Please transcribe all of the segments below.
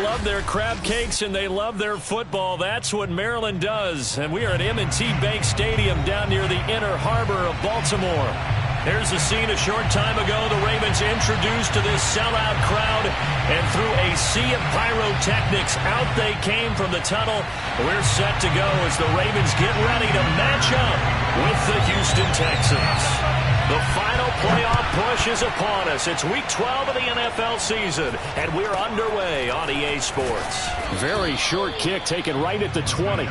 love their crab cakes and they love their football. That's what Maryland does. And we are at M&T Bank Stadium down near the Inner Harbor of Baltimore. Here's the scene a short time ago. The Ravens introduced to this sellout crowd, and through a sea of pyrotechnics, out they came from the tunnel. We're set to go as the Ravens get ready to match up with the Houston Texans. The final playoff push is upon us. It's week 12 of the NFL season, and we're underway on EA Sports. Very short kick taken right at the 20.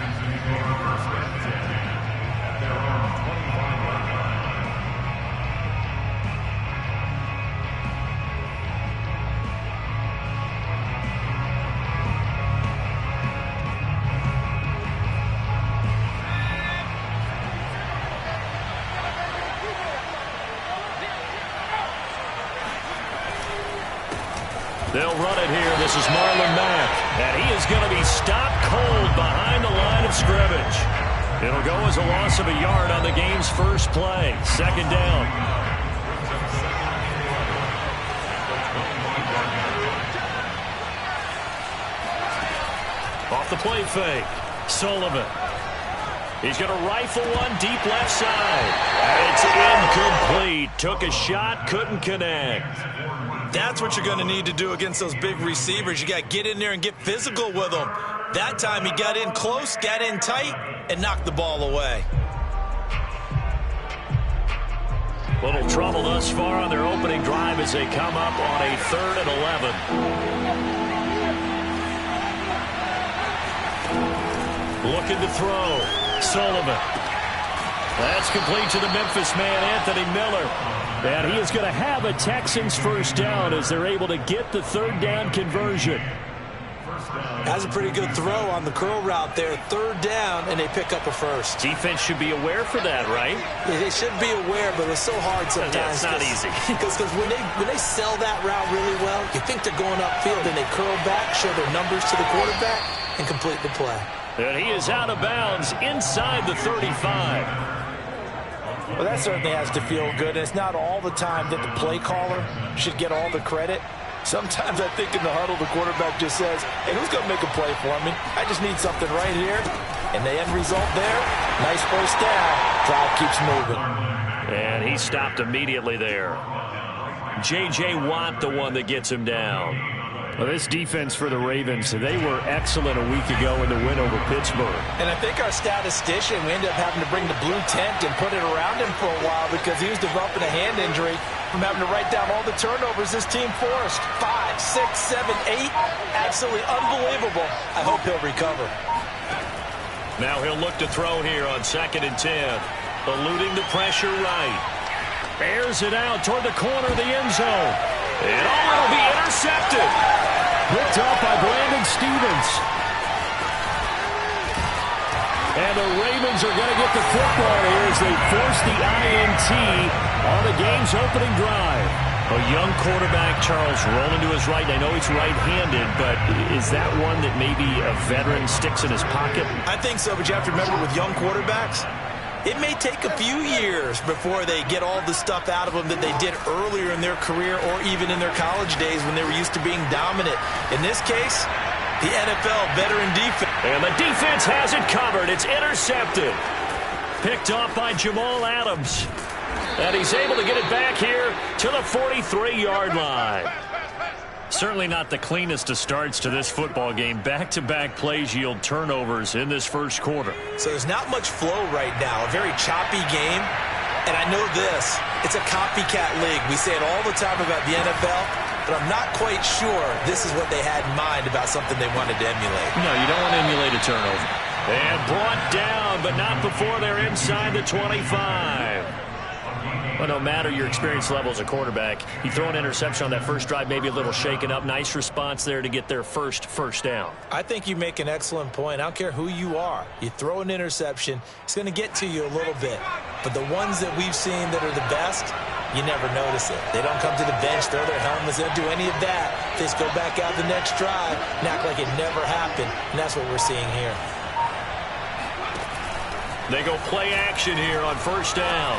They'll run it here. This is Marlon Mack. And he is going to be stopped cold behind the line of scrimmage. It'll go as a loss of a yard on the game's first play. Second down. Off the play fake. Sullivan. He's going to rifle one deep left side. And it's incomplete. Took a shot, couldn't connect. That's what you're going to need to do against those big receivers. You got to get in there and get physical with them. That time he got in close, got in tight, and knocked the ball away. Little trouble thus far on their opening drive as they come up on a 3rd and 11. Looking to throw. Sullivan. That's complete to the Memphis man, Anthony Miller. And he is going to have a Texans first down as they're able to get the 3rd down conversion. That's a pretty good throw on the curl route there. 3rd down, and they pick up a first. Defense should be aware for that, right? Yeah, they should be aware, but it's so hard sometimes. Yeah, it's not easy. Because when they sell that route really well, you think they're going upfield, and they curl back, show their numbers to the quarterback, and complete the play. And he is out of bounds inside the 35. Well, that certainly has to feel good. And it's not all the time that the play caller should get all the credit. Sometimes I think in the huddle, the quarterback just says, hey, who's going to make a play for me? I just need something right here. And the end result there, nice first down. Drive keeps moving. And he stopped immediately there. J.J. Watt, the one that gets him down. Well, this defense for the Ravens, they were excellent a week ago in the win over Pittsburgh. And I think our statistician, we ended up having to bring the blue tent and put it around him for a while because he was developing a hand injury from having to write down all the turnovers this team forced. 5, 6, 7, 8. Absolutely unbelievable. I hope he'll recover. Now he'll look to throw here on 2nd and 10. Eluding the pressure right. Airs it out toward the corner of the end zone. And it'll be intercepted. Picked up by Brandon Stevens. And the Ravens are going to get the football here as they force the INT on the game's opening drive. A young quarterback, Charles, rolling to his right. I know he's right-handed, but is that one that maybe a veteran sticks in his pocket? I think so, but you have to remember with young quarterbacks, it may take a few years before they get all the stuff out of them that they did earlier in their career or even in their college days when they were used to being dominant. In this case, the NFL veteran defense. And the defense has it covered. It's intercepted. Picked off by Jamal Adams. And he's able to get it back here to the 43-yard line. Certainly not the cleanest of starts to this football game. Back-to-back plays yield turnovers in this first quarter. So there's not much flow right now. A very choppy game. And I know this. It's a copycat league. We say it all the time about the NFL, but I'm not quite sure this is what they had in mind about something they wanted to emulate. No, you don't want to emulate a turnover. And brought down, but not before they're inside the 25. Well, no matter your experience level as a quarterback, you throw an interception on that first drive, maybe a little shaken up. Nice response there to get their first down. I think you make an excellent point. I don't care who you are. You throw an interception, it's going to get to you a little bit. But the ones that we've seen that are the best, you never notice it. They don't come to the bench, throw their helmets, they don't do any of that. They just go back out the next drive and act like it never happened. And that's what we're seeing here. They go play action here on first down.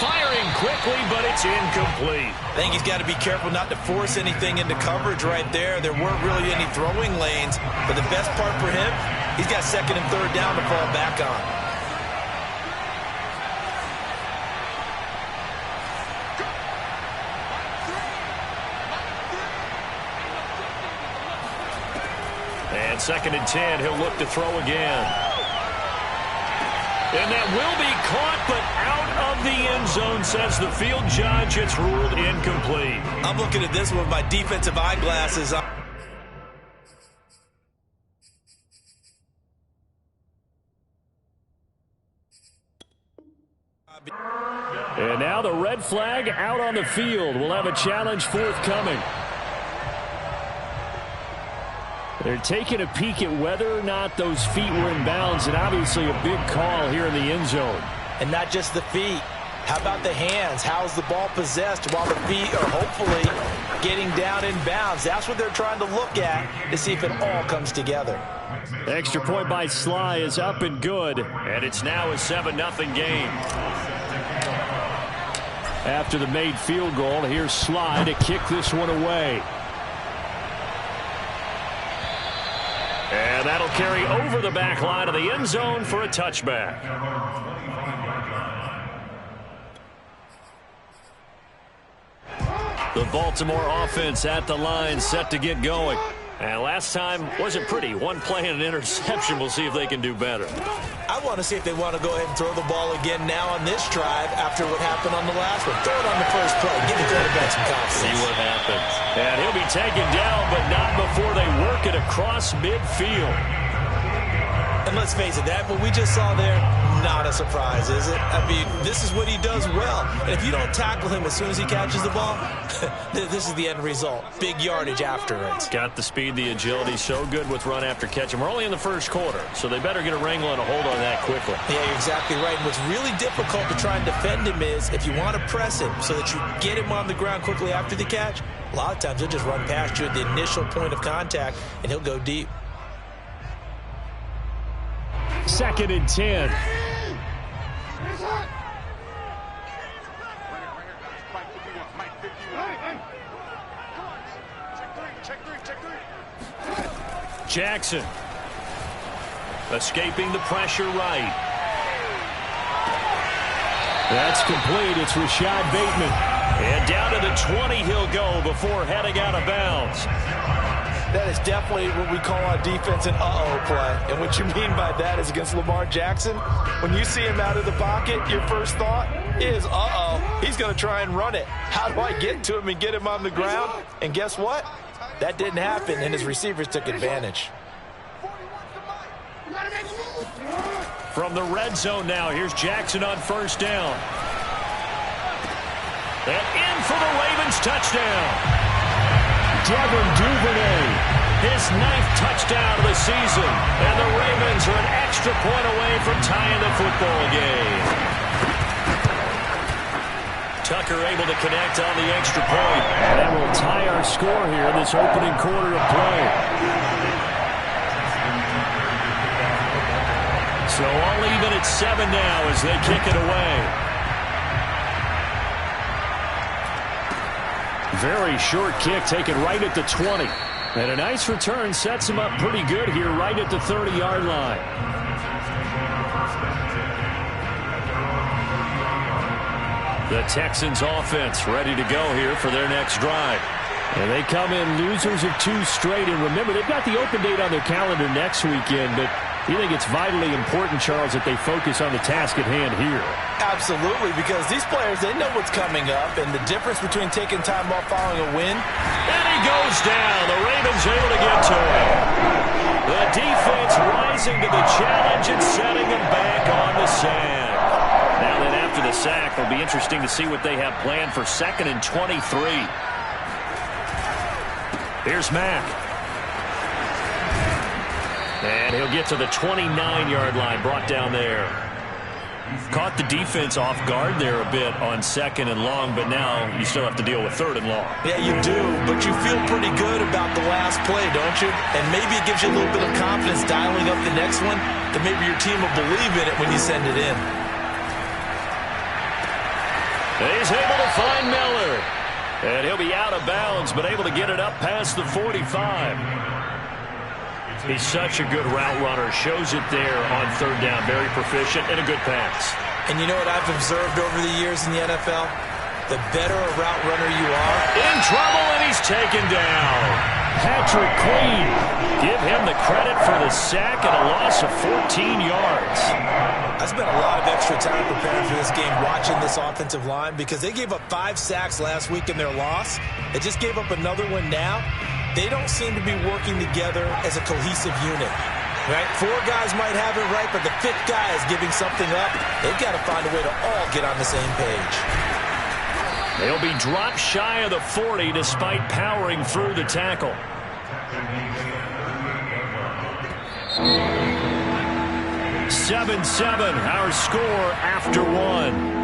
firing quickly, but it's incomplete. I think he's got to be careful not to force anything into coverage right there. There weren't really any throwing lanes, but the best part for him, he's got second and third down to fall back on. And second and 10, he'll look to throw again. And that will be caught, but out of the end zone, says the field judge. It's ruled incomplete. I'm looking at this one with my defensive eyeglasses on. And now the red flag out on the field. We'll have a challenge forthcoming. They're taking a peek at whether or not those feet were in bounds, and obviously a big call here in the end zone. And not just the feet. How about the hands? How's the ball possessed while the feet are hopefully getting down in bounds? That's what they're trying to look at to see if it all comes together. Extra point by Siiigh is up and good, and it's now a 7-0 game. After the made field goal, here's Siiigh to kick this one away. And that'll carry over the back line of the end zone for a touchback. The Baltimore offense at the line, set to get going. And last time wasn't pretty. One play and an interception. We'll see if they can do better. I want to see if they want to go ahead and throw the ball again now on this drive after what happened on the last one. Throw it on the first play. Give the quarterback some confidence. See what happens. And he'll be taken down, but not before they work it across midfield. And let's face it, that what we just saw there, not a surprise, is it? I mean, this is what he does well. And if you don't tackle him as soon as he catches the ball, this is the end result. Big yardage after it. Got the speed, the agility, so good with run after catch. And we're only in the first quarter, so they better get a wrangle and a hold on that quickly. Yeah, you're exactly right. And what's really difficult to try and defend him is if you want to press him so that you get him on the ground quickly after the catch, a lot of times he'll just run past you at the initial point of contact, and he'll go deep. Second and 10. Jackson escaping the pressure right. That's complete. It's Rashad Bateman. And down to the 20 he'll go before heading out of bounds. That is definitely what we call on defense an uh-oh play. And what you mean by that is against Lamar Jackson, when you see him out of the pocket, your first thought is, uh-oh, he's going to try and run it. How do I get to him and get him on the ground? And guess what? That didn't happen, and his receivers took advantage. From the red zone now, here's Jackson on first down. And in for the Ravens touchdown. Devin Duvernay, his 9th touchdown of the season. And the Ravens are an extra point away from tying the football game. Tucker able to connect on the extra point. And that will tie our score here in this opening quarter of play. So all even at 7 now as they kick it away. Very short kick taken right at the 20. And a nice return sets him up pretty good here right at the 30-yard line. The Texans offense ready to go here for their next drive. And they come in losers of 2 straight. And remember, they've got the open date on their calendar next weekend, but you think it's vitally important, Charles, that they focus on the task at hand here? Absolutely, because these players, they know what's coming up, and the difference between taking time off following a win. And he goes down. The Ravens able to get to him. The defense rising to the challenge and setting him back on the sand. Now then, after the sack, it'll be interesting to see what they have planned for 2nd and 23. Here's Mack. And he'll get to the 29-yard line, brought down there. Caught the defense off guard there a bit on 2nd and long, but now you still have to deal with 3rd and long. Yeah, you do, but you feel pretty good about the last play, don't you? And maybe it gives you a little bit of confidence dialing up the next one that maybe your team will believe in it when you send it in. He's able to find Miller. And he'll be out of bounds, but able to get it up past the 45. He's such a good route runner. Shows it there on third down. Very proficient and a good pass. And you know what I've observed over the years in the NFL? The better a route runner you are. In trouble, and he's taken down. Patrick Queen. Give him the credit for the sack and a loss of 14 yards. I spent a lot of extra time preparing for this game, watching this offensive line, because they gave up 5 sacks last week in their loss. They just gave up another one now. They don't seem to be working together as a cohesive unit. Right? 4 guys might have it right, but the 5th guy is giving something up. They've got to find a way to all get on the same page. They'll be dropped shy of the 40 despite powering through the tackle. "7-7", our score after 1.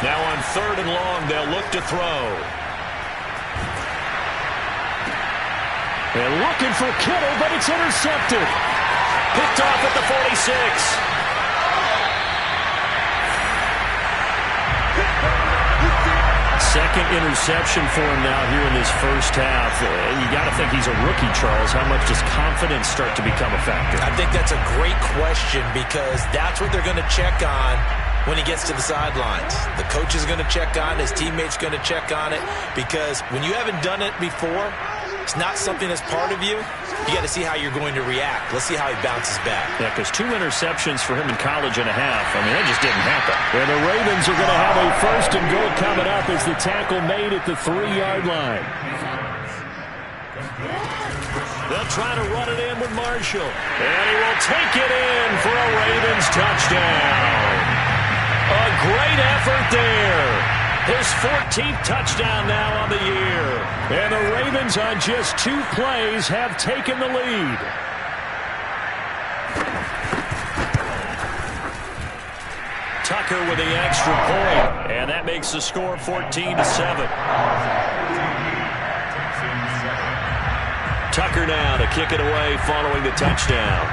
Now on 3rd and long, they'll look to throw. They're looking for Kittle, but it's intercepted. Picked off at the 46. Second interception for him now here in this first half. You got to think he's a rookie, Charles. How much does confidence start to become a factor? I think that's a great question, because that's what they're going to check on when he gets to the sidelines. The coach is going to check on it. His teammates going to check on it, because when you haven't done it before, it's not something that's part of you. You got to see how you're going to react. Let's see how he bounces back. Yeah, because 2 interceptions for him in college and a half. I mean, that just didn't happen. And the Ravens are going to have a 1st and goal coming up as the tackle made at the 3-yard line. They'll try to run it in with Marshall. And he will take it in for a Ravens touchdown. A great effort there. His 14th touchdown now on the year. And the Ravens on just 2 plays have taken the lead. Tucker with the extra point. And that makes the score 14-7. Tucker now to kick it away following the touchdown.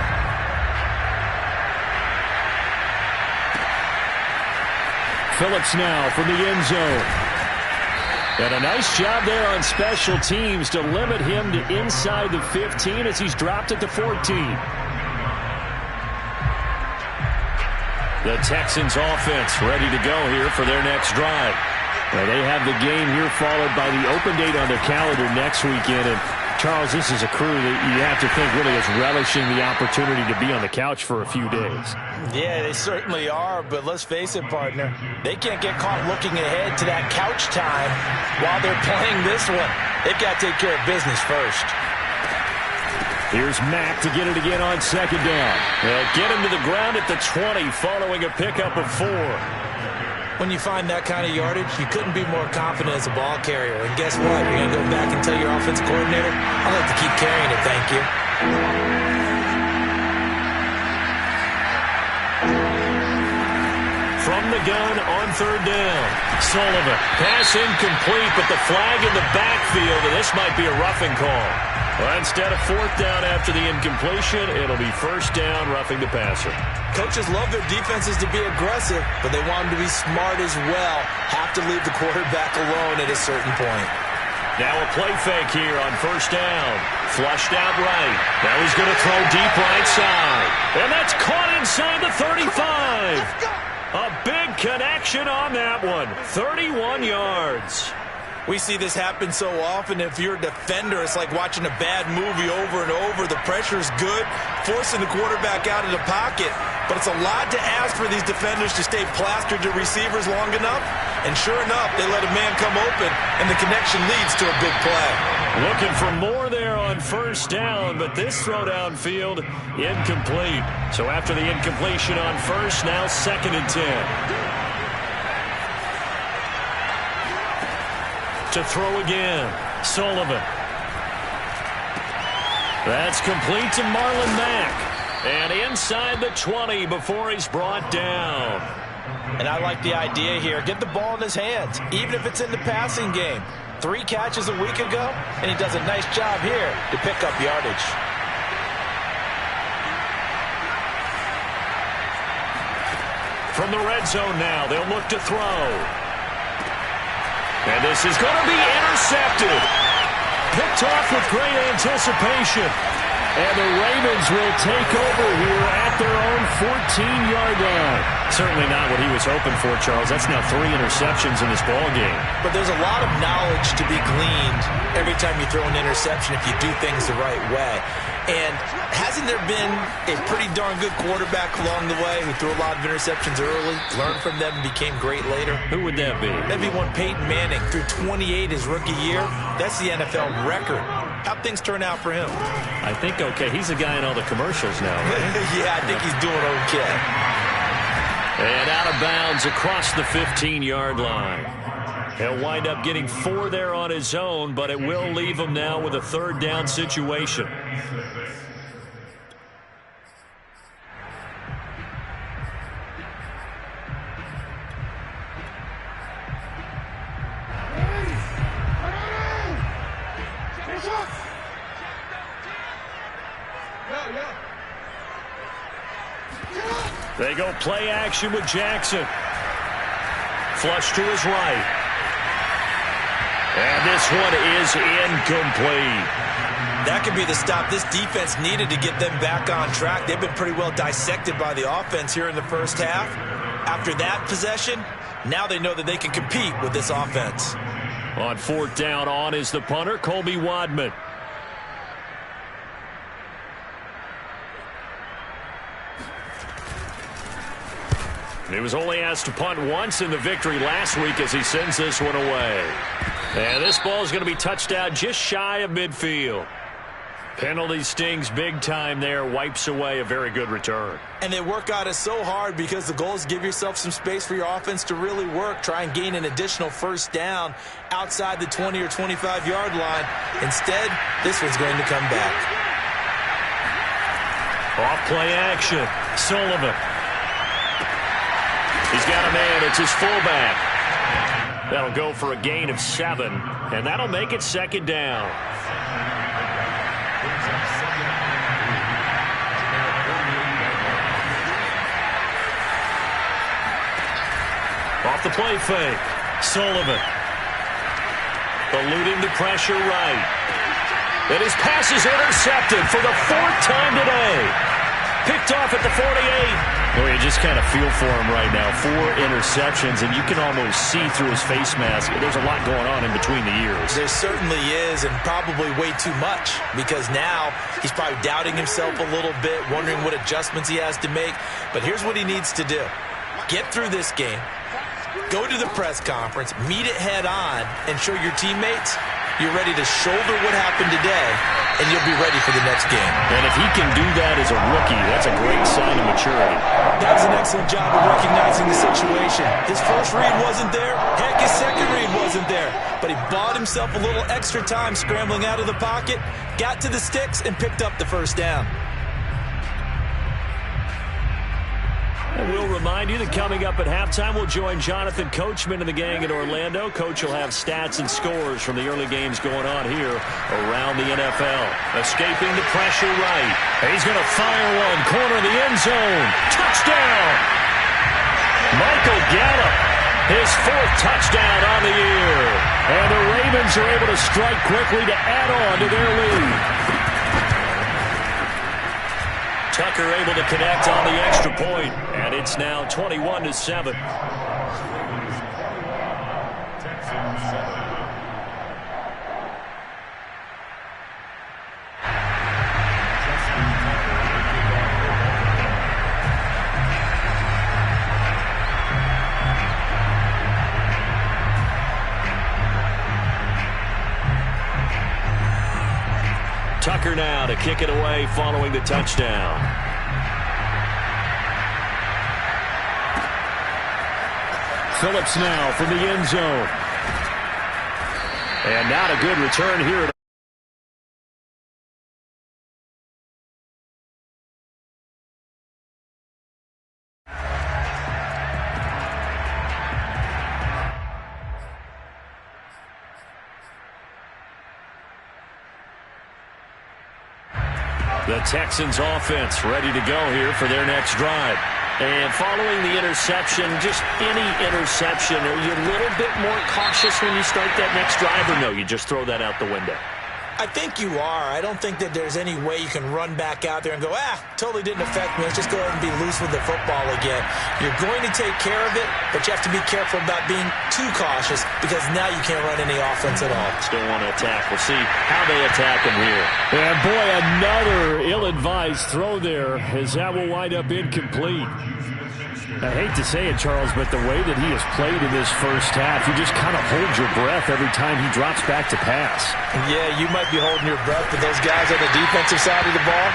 Phillips now from the end zone. And a nice job there on special teams to limit him to inside the 15 as he's dropped at the 14. The Texans offense ready to go here for their next drive. Now they have the game here followed by the open date on their calendar next weekend. And Charles, this is a crew that you have to think really is relishing the opportunity to be on the couch for a few days. Yeah, they certainly are, but let's face it, partner. They can't get caught looking ahead to that couch time while they're playing this one. They've got to take care of business first. Here's Mack to get it again on 2nd down. They'll get him to the ground at the 20 following a pickup of 4. When you find that kind of yardage, you couldn't be more confident as a ball carrier. And guess what? You're going to go back and tell your offensive coordinator, I'd like to keep carrying it, thank you. From the gun on 3rd down. Sullivan. Pass incomplete, but the flag in the backfield, and this might be a roughing call. Well, instead of 4th down after the incompletion, it'll be 1st down, roughing the passer. Coaches love their defenses to be aggressive, but they want them to be smart as well. Have to leave the quarterback alone at a certain point. Now a play fake here on 1st down. Flushed out right. Now he's going to throw deep right side. And that's caught inside the 35. A big connection on that one. 31 yards. We see this happen so often. If you're a defender, it's like watching a bad movie over and over. The pressure's good, forcing the quarterback out of the pocket. But it's a lot to ask for these defenders to stay plastered to receivers long enough. And sure enough, they let a man come open, and the connection leads to a big play. Looking for more there on 1st down, but this throw downfield incomplete. So after the incompletion on 1st, now 2nd and 10. To throw again, Sullivan. That's complete to Marlon Mack. And inside the 20 before he's brought down. And I like the idea here. Get the ball in his hands, even if it's in the passing game. 3 catches a week ago, and he does a nice job here to pick up yardage. From the red zone now, they'll look to throw. And this is going to be intercepted. Picked off with great anticipation. And the Ravens will take over here at their own 14-yard line. Certainly not what he was hoping for, Charles. That's now 3 interceptions in this ballgame. But there's a lot of knowledge to be gleaned every time you throw an interception if you do things the right way. And hasn't there been a pretty darn good quarterback along the way who threw a lot of interceptions early, learned from them, and became great later? Who would that be? That'd be one Peyton Manning. Threw 28 his rookie year. That's the NFL record. How'd things turn out for him? I think okay. He's the guy in all the commercials now, right? Yeah, I think he's doing okay. And out of bounds across the 15-yard line. He'll wind up getting 4 there on his own, but it will leave him now with a 3rd down situation. They go play action with Jackson. Flush to his right. And this one is incomplete. That could be the stop this defense needed to get them back on track. They've been pretty well dissected by the offense here in the first half. After that possession, now they know that they can compete with this offense. On 4th down, on is the punter, Colby Wadman. He was only asked to punt once in the victory last week as he sends this one away. And this ball is going to be touched out just shy of midfield. Penalty stings big time there, wipes away a very good return. And they work on it so hard because the goal is give yourself some space for your offense to really work. Try and gain an additional 1st down outside the 20 or 25-yard line. Instead, this one's going to come back. Off play action. Sullivan. He's got a man. It's his fullback. That'll go for a gain of 7, and that'll make it 2nd down. Off the play fake. Sullivan. Eluding the pressure right. And his pass is intercepted for the 4th time today. Picked off at the 48. Well, you just kind of feel for him right now. 4 interceptions, and you can almost see through his face mask. There's a lot going on in between the ears. There certainly is, and probably way too much, because now he's probably doubting himself a little bit, wondering what adjustments he has to make. But here's what he needs to do. Get through this game, go to the press conference, meet it head on, and show your teammates you're ready to shoulder what happened today, and you'll be ready for the next game. And if he can do that as a rookie, that's a great sign of maturity. That was an excellent job of recognizing the situation. His first read wasn't there. Heck, his second read wasn't there. But he bought himself a little extra time scrambling out of the pocket, got to the sticks, and picked up the 1st down. And we'll remind you that coming up at halftime, we'll join Jonathan Coachman and the gang in Orlando. Coach will have stats and scores from the early games going on here around the NFL. Escaping the pressure right. He's going to fire one. Corner of the end zone. Touchdown! Michael Gallup, his 4th touchdown on the year. And the Ravens are able to strike quickly to add on to their lead. Tucker able to connect on the extra point, and it's now 21-7. Tucker now to kick it away following the touchdown. Phillips now from the end zone. And not a good return here. The Texans offense ready to go here for their next drive. And following the interception, just any interception, are you a little bit more cautious when you start that next drive, or no, you just throw that out the window? I think you are. I don't think that there's any way you can run back out there and go, totally didn't affect me. Let's just go ahead and be loose with the football again. You're going to take care of it, but you have to be careful about being too cautious because now you can't run any offense at all. Still want to attack. We'll see how they attack him here. And boy, another ill-advised throw there as that will wind up incomplete. I hate to say it, Charles, but the way that he has played in this first half, you just kind of hold your breath every time he drops back to pass. Yeah, you might be holding your breath, but those guys on the defensive side of the ball,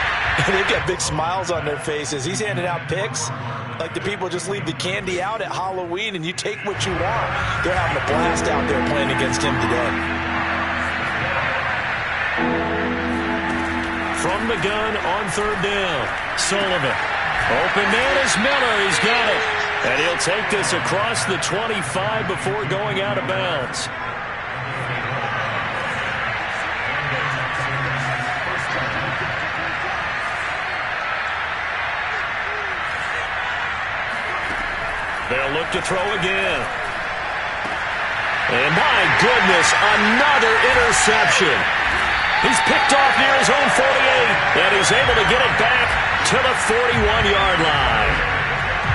they've got big smiles on their faces. He's handing out picks like the people just leave the candy out at Halloween and you take what you want. They're having a blast out there playing against him today. From the gun on third down, Sullivan. Open man is Miller. He's got it. And he'll take this across the 25 before going out of bounds. They'll look to throw again. And my goodness, another interception. He's picked off near his own 48, and he's able to get it back to the 41-yard line.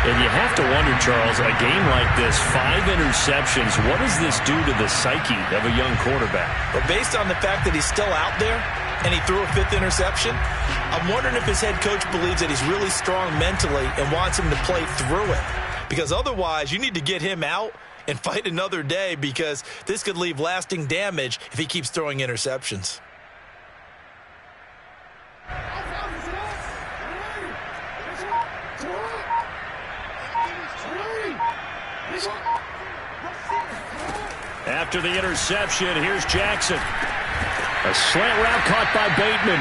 And you have to wonder, Charles, a game like this, 5 interceptions, what does this do to the psyche of a young quarterback? But based on the fact that he's still out there and he threw a 5th interception, I'm wondering if his head coach believes that he's really strong mentally and wants him to play through it. Because otherwise, you need to get him out and fight another day because this could leave lasting damage if he keeps throwing interceptions. After the interception, here's Jackson. A slant route caught by Bateman.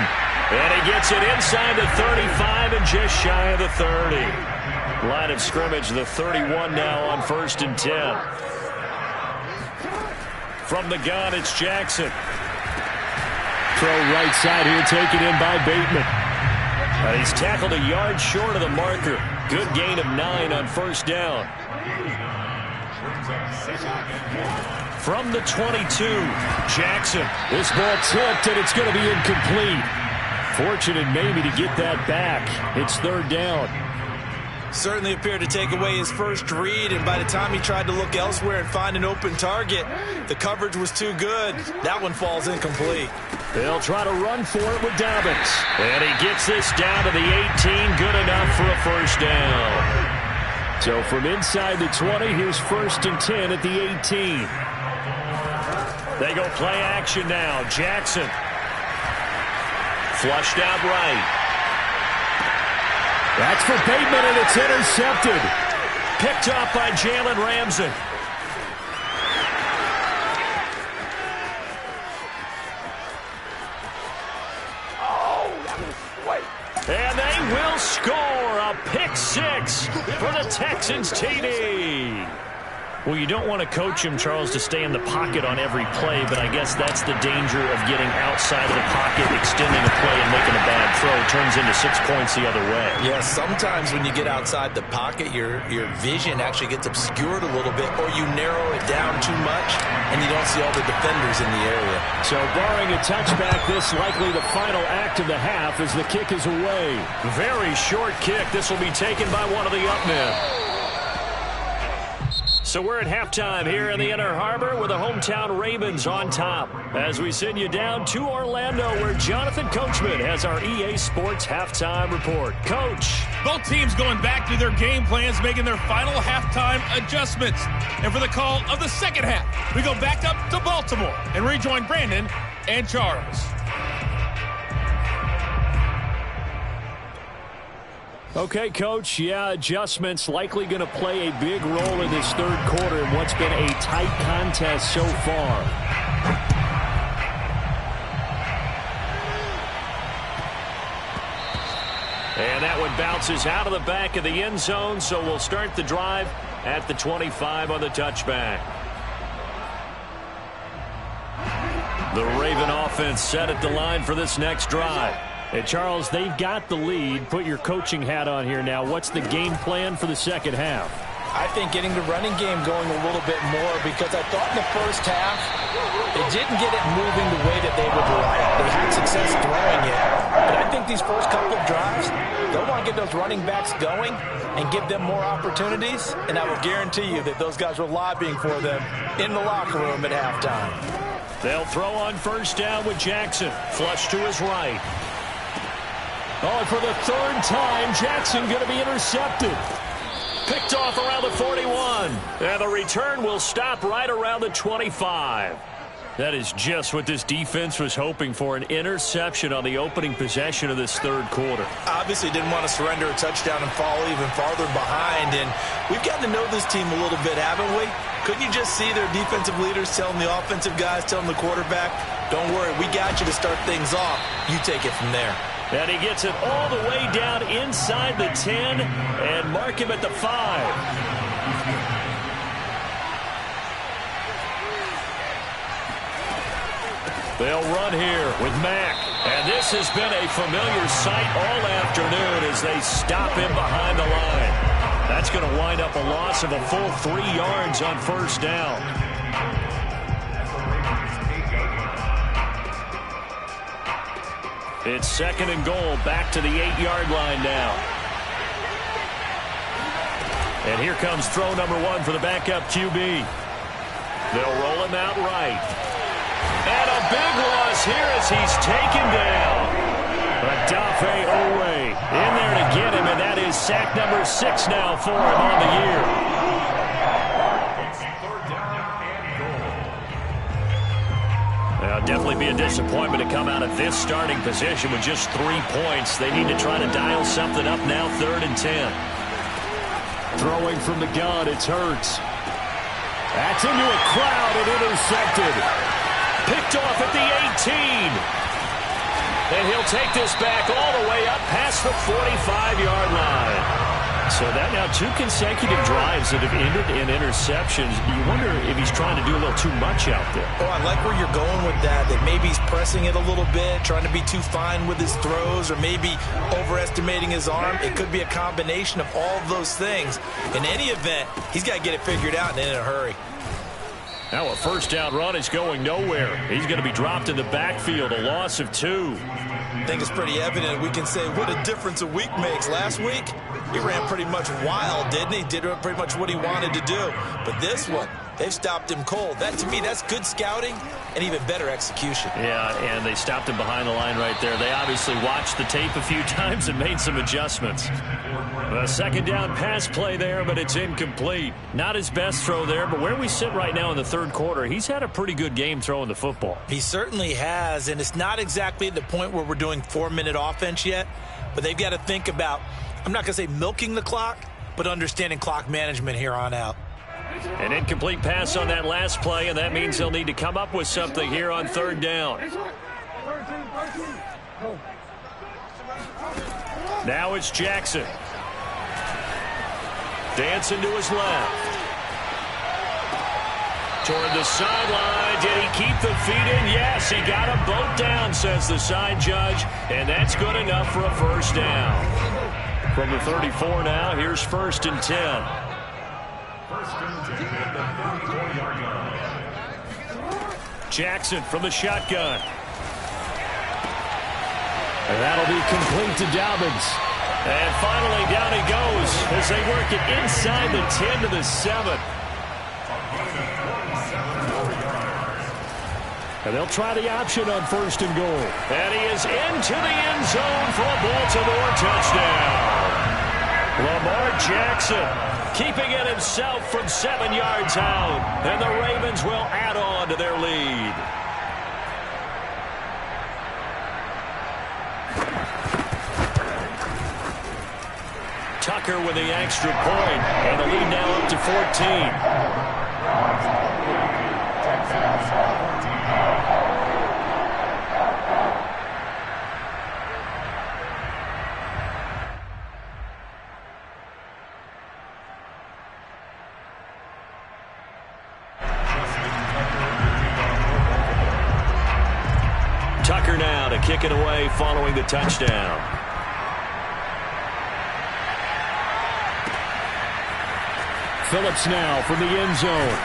And he gets it inside the 35 and just shy of the 30. Line of scrimmage, the 31 now on 1st and 10. From the gun, it's Jackson. Throw right side here, taken in by Bateman. He's tackled a yard short of the marker. Good gain of 9 on 1st down. From the 22, Jackson. This ball tipped, and it's going to be incomplete. Fortunate maybe to get that back. It's 3rd down. Certainly appeared to take away his first read, and by the time he tried to look elsewhere and find an open target, the coverage was too good. That one falls incomplete. They'll try to run for it with Dobbins. And he gets this down to the 18. Good enough for a 1st down. So from inside the 20, here's 1st and 10 at the 18. They go play action now. Jackson. Flushed out right. That's for Bateman, and it's intercepted. Picked up by Jalen Ramsey. And they will score a pick 6 for the Texans TD. Well, you don't want to coach him, Charles, to stay in the pocket on every play, but I guess that's the danger of getting outside of the pocket, extending a play, and making a bad throw. Turns into 6 points the other way. Yeah, sometimes when you get outside the pocket, your vision actually gets obscured a little bit, or you narrow it down too much, and you don't see all the defenders in the area. So barring a touchback, this likely the final act of the half as the kick is away. Very short kick. This will be taken by one of the up men. So we're at halftime here in the Inner Harbor with the hometown Ravens on top. As we send you down to Orlando where Jonathan Coachman has our EA Sports halftime report. Coach. Both teams going back to their game plans, making their final halftime adjustments. And for the call of the second half, we go back up to Baltimore and rejoin Brandon and Charles. Okay, Coach, yeah, adjustments likely going to play a big role in this 3rd quarter in what's been a tight contest so far. And that one bounces out of the back of the end zone, so we'll start the drive at the 25 on the touchback. The Raven offense set at the line for this next drive. And Charles, they've got the lead. Put your coaching hat on here now. What's the game plan for the second half? I think getting the running game going a little bit more, because I thought in the first half they didn't get it moving the way that they would like. They had success throwing it. But I think these first couple of drives, they'll want to get those running backs going and give them more opportunities. And I will guarantee you that those guys were lobbying for them in the locker room at halftime. They'll throw on first down with Jackson. Flush to his right. Oh, and for the third time, Jackson going to be intercepted. Picked off around the 41. And the return will stop right around the 25. That is just what this defense was hoping for, an interception on the opening possession of this third quarter. Obviously didn't want to surrender a touchdown and fall even farther behind. And we've gotten to know this team a little bit, haven't we? Couldn't you just see their defensive leaders telling the offensive guys, telling the quarterback, don't worry, we got you to start things off. You take it from there. And he gets it all the way down inside the 10 and mark him at the 5. They'll run here with Mack. And this has been a familiar sight all afternoon as they stop him behind the line. That's going to wind up a loss of a full 3 yards on first down. It's second and goal, back to the 8-yard line now. And here comes throw number 1 for the backup QB. They'll roll him out right. And a big loss here as he's taken down. Adafe Owe in there to get him, and that is sack number 6 now for him on the year. Definitely be a disappointment to come out of this starting position with just 3 points. They need to try to dial something up now, 3rd and 10. Throwing from the gun, it's Hurts. That's into a crowd and intercepted. Picked off at the 18. And he'll take this back all the way up past the 45-yard line. So that now 2 consecutive drives that have ended in interceptions. You wonder if he's trying to do a little too much out there. Oh, I like where you're going with that maybe he's pressing it a little bit, trying to be too fine with his throws, or maybe overestimating his arm. It could be a combination of all of those things. In any event, he's got to get it figured out and in a hurry. Now a first down run is going nowhere. He's going to be dropped in the backfield, a loss of 2. I think it's pretty evident. We can say what a difference a week makes. Last week, he ran pretty much wild, didn't he? Did pretty much what he wanted to do. But this one, they've stopped him cold. That, to me, that's good scouting and even better execution. Yeah, and they stopped him behind the line right there. They obviously watched the tape a few times and made some adjustments. A second down pass play there, but it's incomplete. Not his best throw there, but where we sit right now in the third quarter, he's had a pretty good game throwing the football. He certainly has, and it's not exactly at the point where we're doing 4-minute offense yet, but they've got to think about, I'm not going to say milking the clock, but understanding clock management here on out. An incomplete pass on that last play, and that means they'll need to come up with something here on third down. Now it's Jackson. Dancing to his left. Toward the sideline. Did he keep the feet in? Yes, he got them both down, says the side judge, and that's good enough for a first down. From the 34 now, here's 1st and 10. Jackson from the shotgun. And that'll be complete to Dobbins. And finally down he goes as they work it inside the 10 to the 7. And they'll try the option on 1st and goal. And he is into the end zone for a Baltimore touchdown. Lamar Jackson keeping it himself from 7 yards out. And the Ravens will add on to their lead. Tucker with the extra point, and the lead now up to 14. Tucker now to kick it away following the touchdown. Phillips now from the end zone.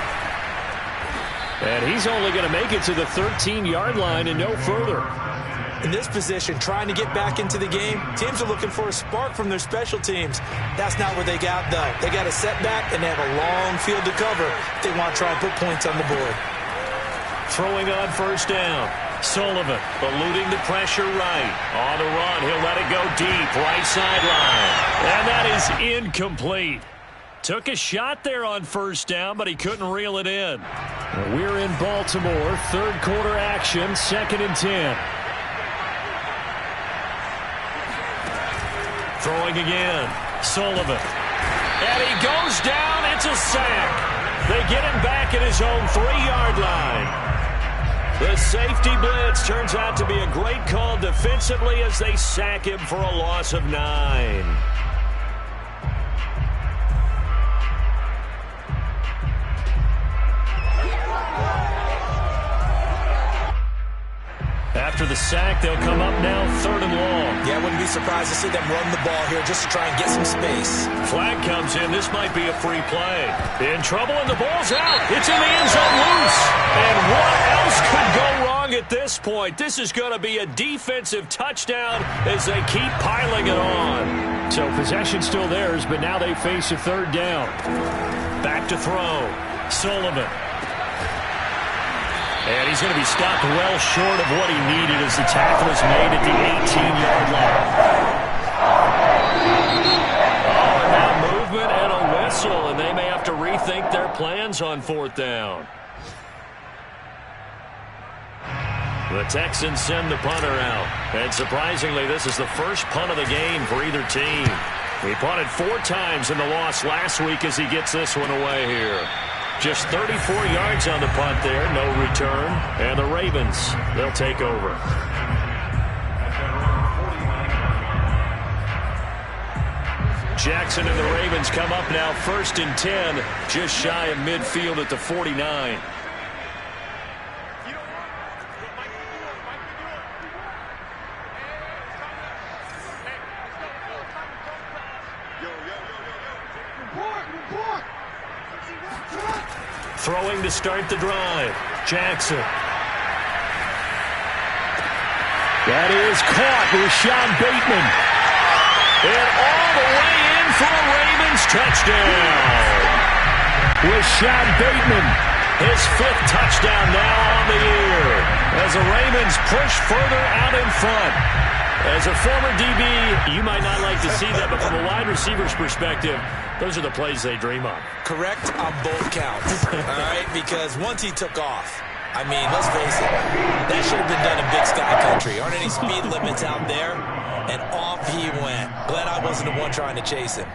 And he's only going to make it to the 13-yard line and no further. In this position, trying to get back into the game, teams are looking for a spark from their special teams. That's not what they got, though. They got a setback, and they have a long field to cover if they want to try and put points on the board. Throwing on first down. Sullivan eluding the pressure right. On the run, he'll let it go deep, right sideline. And that is incomplete. Took a shot there on first down, but he couldn't reel it in. We're in Baltimore, third quarter action, 2nd and 10. Throwing again, Sullivan. And he goes down, it's a sack. They get him back at his own 3-yard line. The safety blitz turns out to be a great call defensively as they sack him for a loss of 9. After the sack, they'll come up now 3rd and long. Yeah, I wouldn't be surprised to see them run the ball here just to try and get some space. Flag comes in. This might be a free play. In trouble, and the ball's out. It's in the end zone loose. And what else could go wrong at this point? This is going to be a defensive touchdown as they keep piling it on. So possession still theirs, but now they face a 3rd down. Back to throw. Sullivan. And he's going to be stopped well short of what he needed as the tackle is made at the 18-yard line. Oh, and now movement and a whistle, and they may have to rethink their plans on 4th down. The Texans send the punter out. And surprisingly, this is the first punt of the game for either team. He punted 4 times in the loss last week as he gets this one away here. Just 34 yards on the punt there, no return. And the Ravens, they'll take over. Jackson and the Ravens come up now 1st and 10, just shy of midfield at the 49. Throwing to start the drive. Jackson. That is caught with Sean Bateman. And all the way in for a Ravens touchdown. With Sean Bateman. His 5th touchdown now on the year. As the Ravens push further out in front. As a former DB, you might not like to see that, but from a wide receiver's perspective, those are the plays they dream of. Correct on both counts, all right? Because once he took off, I mean, let's face it, that should have been done in Big Sky Country. Aren't any speed limits out there? And off he went. Glad I wasn't the one trying to chase him.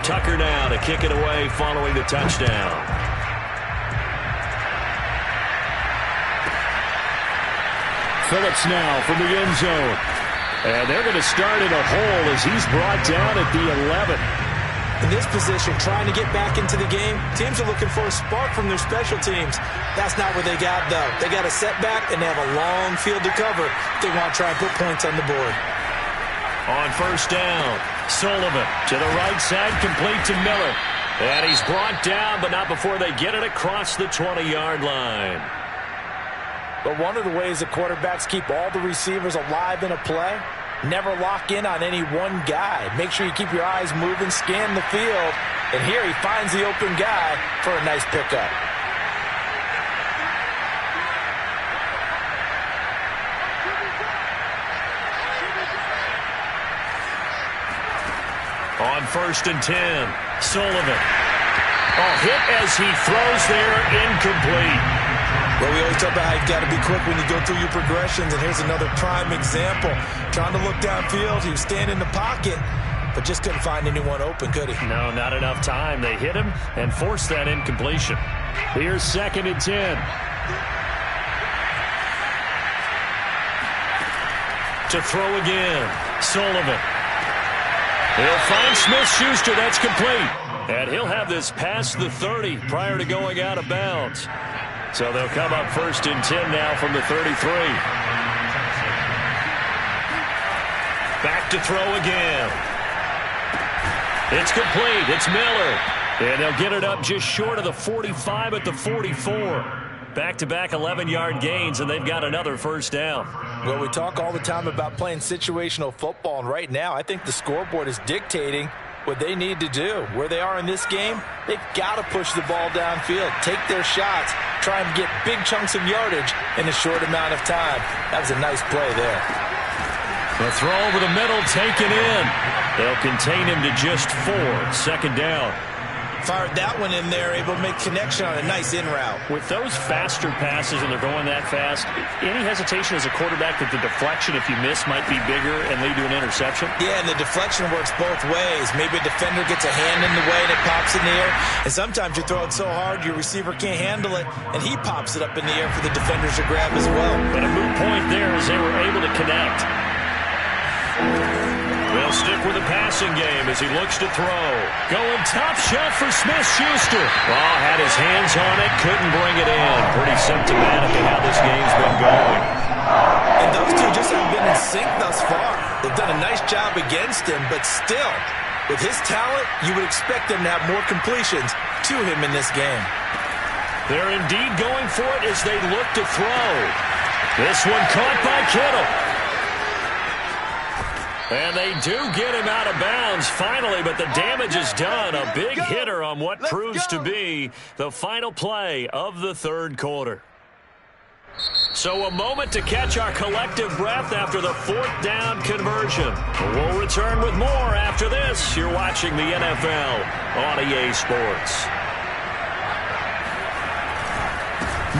Tucker now to kick it away following the touchdown. Phillips now from the end zone. And they're going to start in a hole as he's brought down at the 11. In this position, trying to get back into the game, teams are looking for a spark from their special teams. That's not what they got, though. They got a setback, and they have a long field to cover if they want to try and put points on the board. On first down, Sullivan to the right side, complete to Miller. And he's brought down, but not before they get it across the 20-yard line. But one of the ways that quarterbacks keep all the receivers alive in a play, never lock in on any one guy. Make sure you keep your eyes moving, scan the field, and here he finds the open guy for a nice pickup. On 1st and 10, Sullivan. Oh, hit as he throws there, incomplete. Well, we always talk about how you've got to be quick when you go through your progressions, and here's another prime example. Trying to look downfield, he was standing in the pocket, but just couldn't find anyone open, could he? No, not enough time. They hit him and forced that incompletion. Here's 2nd and 10. To throw again, Sullivan. He'll find Smith-Schuster. That's complete. And he'll have this past the 30 prior to going out of bounds. So they'll come up 1st and 10 now from the 33. Back to throw again. It's complete. It's Miller. And they'll get it up just short of the 45 at the 44. Back-to-back 11-yard gains, and they've got another first down. Well, we talk all the time about playing situational football, and right now I think the scoreboard is dictating what they need to do. Where they are in this game, they've got to push the ball downfield, take their shots, try and get big chunks of yardage in a short amount of time. That was a nice play there. The throw over the middle taken in. They'll contain him to just 4. 2nd down. Fired that one in there, able to make connection on a nice in route. With those faster passes and they're going that fast, any hesitation as a quarterback that the deflection, if you miss, might be bigger and lead to an interception? Yeah, and the deflection works both ways. Maybe a defender gets a hand in the way and it pops in the air. And sometimes you throw it so hard your receiver can't handle it, and he pops it up in the air for the defenders to grab as well. But a moot point there as they were able to connect. They'll stick with the passing game as he looks to throw. Going top shot for Smith-Schuster. Oh, had his hands on it, couldn't bring it in. Pretty symptomatic of how this game's been going. And those two just haven't been in sync thus far. They've done a nice job against him, but still, with his talent, you would expect them to have more completions to him in this game. They're indeed going for it as they look to throw. This one caught by Kittle. And they do get him out of bounds finally, but the damage is done. A big hitter on what proves to be the final play of the 3rd quarter. So a moment to catch our collective breath after the 4th down conversion. We'll return with more after this. You're watching the NFL on EA Sports.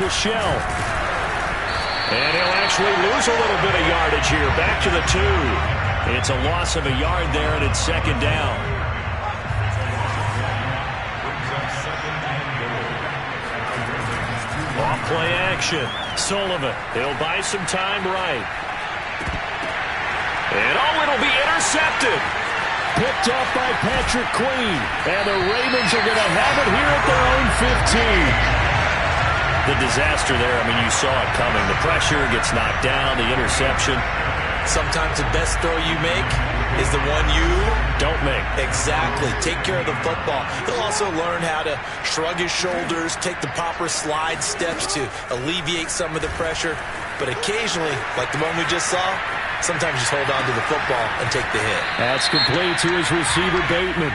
Michelle. And he'll actually lose a little bit of yardage here. Back to the 2. It's a loss of a yard there, and it's 2nd down. Off play action. Sullivan. He'll buy some time right. And it'll be intercepted. Picked off by Patrick Queen. And the Ravens are going to have it here at their own 15. The disaster there, I mean, you saw it coming. The pressure gets knocked down, the interception. Sometimes the best throw you make is the one you don't make. Exactly. Take care of the football. He'll also learn how to shrug his shoulders, take the proper slide steps to alleviate some of the pressure. But occasionally, like the one we just saw, sometimes just hold on to the football and take the hit. That's complete to his receiver, Bateman.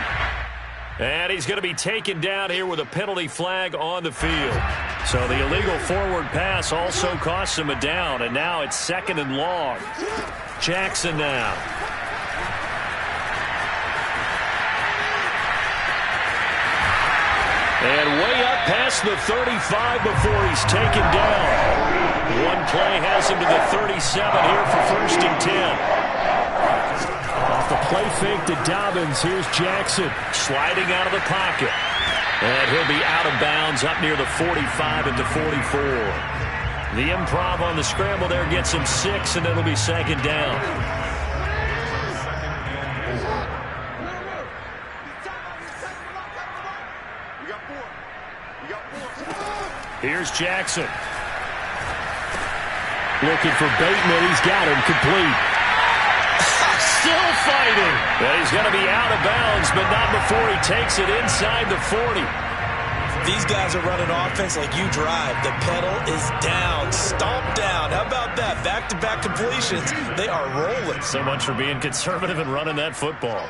And he's going to be taken down here with a penalty flag on the field. So the illegal forward pass also costs him a down, and now it's 2nd and long. Jackson now. And way up past the 35 before he's taken down. One play has him to the 37 here for 1st and 10. Off the play fake to Dobbins. Here's Jackson sliding out of the pocket. And he'll be out of bounds up near the 45 at the 44. The improv on the scramble there gets him 6, and it'll be 2nd down. Here's Jackson. Looking for Bateman. He's got him complete. Still fighting. And he's going to be out of bounds, but not before he takes it inside the 40. These guys are running offense like you drive. The pedal is down, stomp down. How about that? Back-to-back completions. They are rolling. So much for being conservative and running that football.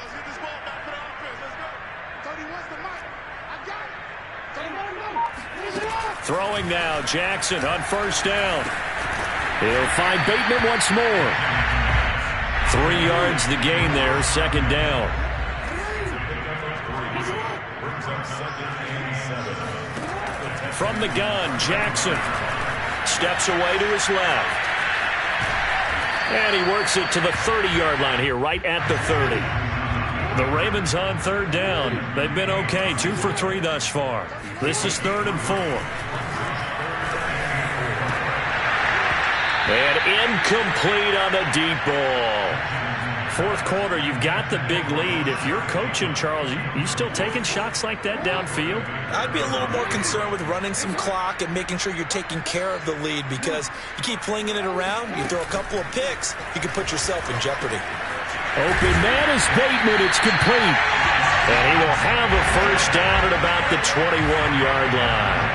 Throwing now, Jackson on 1st down. He'll find Bateman once more. 3 yards the gain there, 2nd down. From the gun, Jackson steps away to his left. And he works it to the 30-yard line here, right at the 30. The Ravens on 3rd down. They've been okay, 2 for 3 thus far. This is 3rd and 4. And incomplete on the deep ball. fourth quarter, you've got the big lead. If you're coaching, Charles, you still taking shots like that downfield? I'd be a little more concerned with running some clock and making sure you're taking care of the lead, because you keep flinging it around, you throw a couple of picks, you can put yourself in jeopardy. Open man is Bateman. It's complete. And he will have a first down at about the 21-yard line.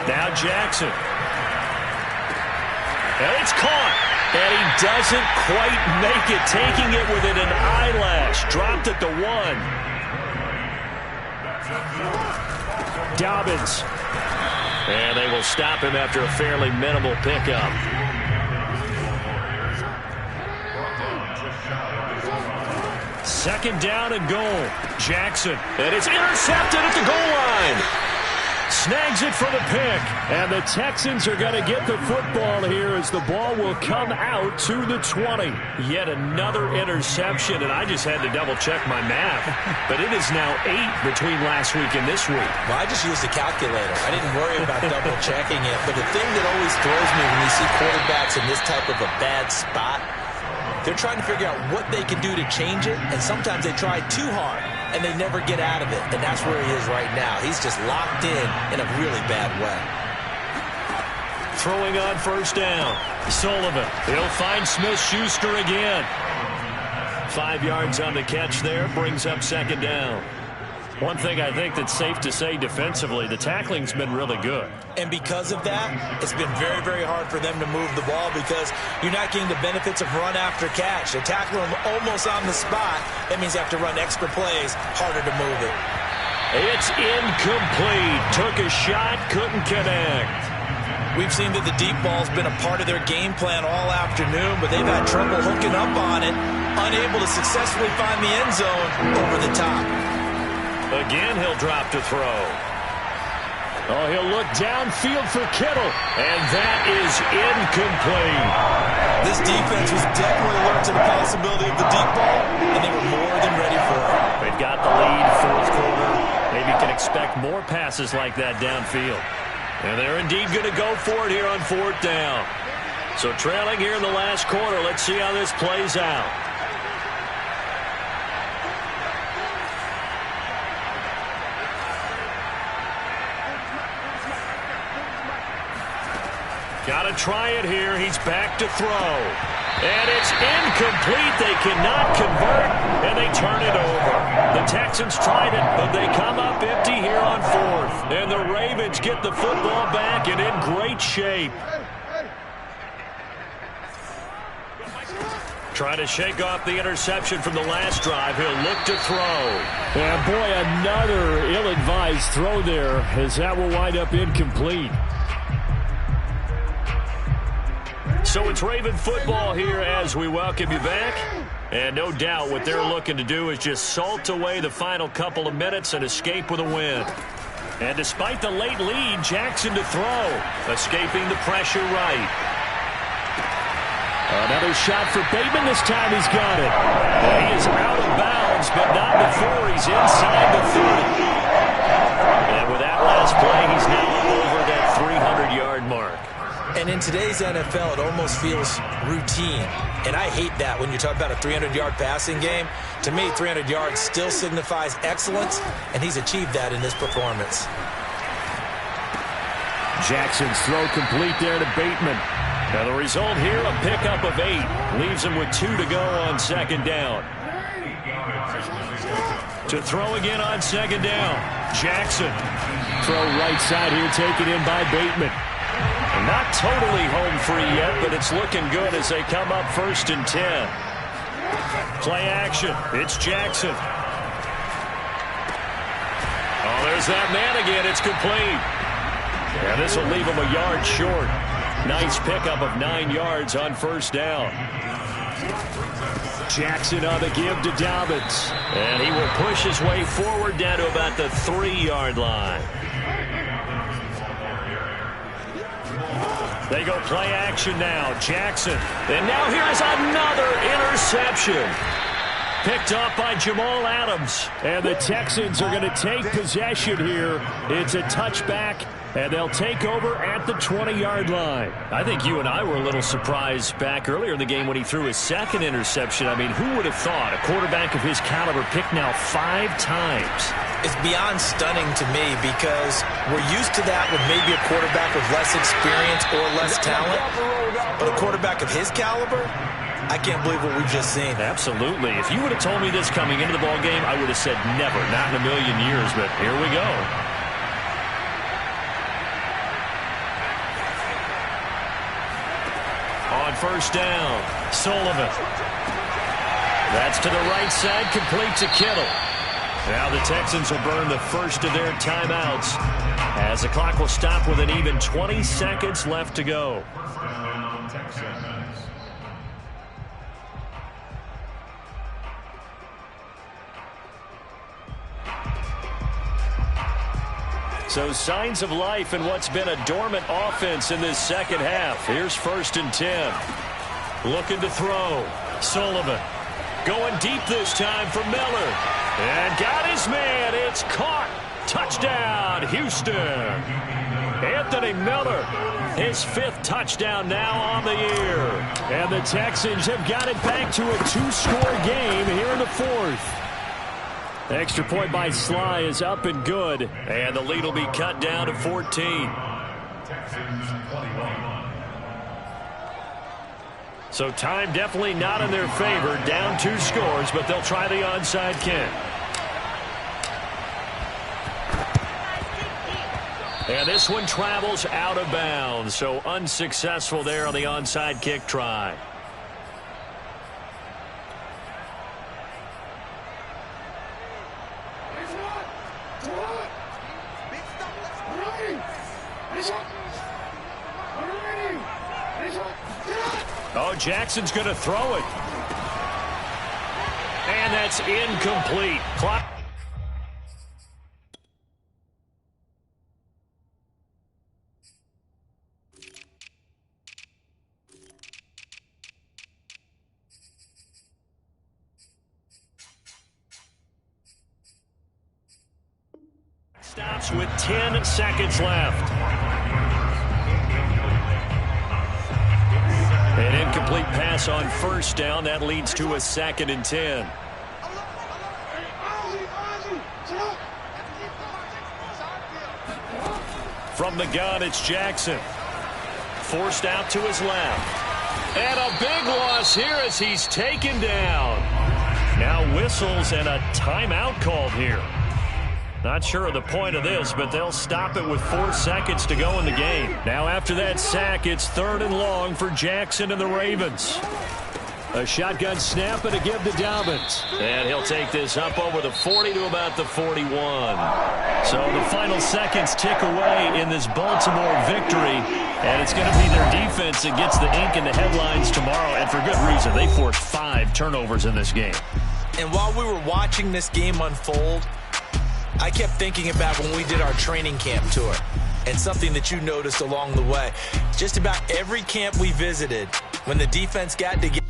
Now Jackson. And it's caught. And he doesn't quite make it, taking it within an eyelash. Dropped at the 1. Dobbins. And they will stop him after a fairly minimal pickup. Second down and goal. Jackson. And it's intercepted at the goal line. Snags it for the pick. And the Texans are going to get the football here as the ball will come out to the 20. Yet another interception, and I just had to double-check my math. But it is now 8 between last week and this week. Well, I just used a calculator. I didn't worry about double-checking it. But the thing that always throws me when you see quarterbacks in this type of a bad spot, they're trying to figure out what they can do to change it, and sometimes they try too hard, and they never get out of it, and that's where he is right now. He's just locked in a really bad way. Throwing on first down. Sullivan. He'll find Smith-Schuster again. 5 yards on the catch there. Brings up second down. One thing I think that's safe to say defensively, the tackling's been really good. And because of that, it's been very, very hard for them to move the ball because you're not getting the benefits of run after catch. They tackle them almost on the spot. That means you have to run extra plays, harder to move it. It's incomplete. Took a shot, couldn't connect. We've seen that the deep ball's been a part of their game plan all afternoon, but they've had trouble hooking up on it, unable to successfully find the end zone over the top. Again, he'll drop to throw. Oh, he'll look downfield for Kittle, and that is incomplete. This defense was definitely alert to the possibility of the deep ball, and they were more than ready for it. They've got the lead, fourth quarter. Maybe can expect more passes like that downfield. And they're indeed going to go for it here on fourth down. So trailing here in the last quarter, let's see how this plays out. Got to try it here. He's back to throw. And it's incomplete. They cannot convert, and they turn it over. The Texans tried it, but they come up empty here on fourth. And the Ravens get the football back and in great shape. Trying to shake off the interception from the last drive. He'll look to throw. And boy, another ill-advised throw there, as that will wind up incomplete. So it's Raven football here as we welcome you back. And no doubt what they're looking to do is just salt away the final couple of minutes and escape with a win. And despite the late lead, Jackson to throw, escaping the pressure right. Another shot for Bateman. This time he's got it. And he is out of bounds, but not before he's inside the 30. And with that last play, he's now over that 300-yard mark. And in today's NFL, it almost feels routine. And I hate that when you talk about a 300-yard passing game. To me, 300 yards still signifies excellence, and he's achieved that in this performance. Jackson's throw complete there to Bateman. Now the result here, a pickup of 8. Leaves him with 2 to go on second down. To throw again on second down. Jackson. Throw right side here, taken in by Bateman. Not totally home free yet, but it's looking good as they come up 1st and 10. Play action. It's Jackson. Oh, there's that man again. It's complete. And this will leave him a yard short. Nice pickup of 9 yards on first down. Jackson on the give to Dobbins. And he will push his way forward down to about the 3-yard line. They go play action now. Jackson. And now here's another interception. Picked up by Jamal Adams. And the Texans are going to take possession here. It's a touchback And they'll take over at the 20-yard line. I think you and I were a little surprised back earlier in the game when he threw his second interception. I mean, who would have thought a quarterback of his caliber picked now 5 times? It's beyond stunning to me because we're used to that with maybe a quarterback with less experience or less talent. But a quarterback of his caliber, I can't believe what we've just seen. Absolutely. If you would have told me this coming into the ball game, I would have said never, not in a million years. But here we go. On first down, Sullivan. That's to the right side, complete to Kittle. Now the Texans will burn the first of their timeouts as the clock will stop with an even 20 seconds left to go. So signs of life in what's been a dormant offense in this second half. Here's 1st and 10. Looking to throw. Sullivan going deep this time for Miller. And got his man. It's caught. Touchdown, Houston. Anthony Miller, his 5th touchdown now on the year. And the Texans have got it back to a 2-score game here in the 4th. Extra point by Siiigh is up and good. And the lead will be cut down to 14. So time definitely not in their favor. Down 2 scores, but they'll try the onside kick. And this one travels out of bounds. So unsuccessful there on the onside kick try. Oh, Jackson's going to throw it. And that's incomplete. Clock. Stops with 10 seconds left. An incomplete pass on first down. That leads to a 2nd and 10. From the gun, it's Jackson. Forced out to his left. And a big loss here as he's taken down. Now whistles and a timeout called here. Not sure of the point of this, but they'll stop it with 4 seconds to go in the game. Now after that sack, it's 3rd and long for Jackson and the Ravens. A shotgun snap and a give to Dobbins. And he'll take this up over the 40 to about the 41. So the final seconds tick away in this Baltimore victory. And it's going to be their defense that gets the ink in the headlines tomorrow. And for good reason. They forced 5 turnovers in this game. And while we were watching this game unfold, I kept thinking about when we did our training camp tour and something that you noticed along the way. Just about every camp we visited, when the defense got together,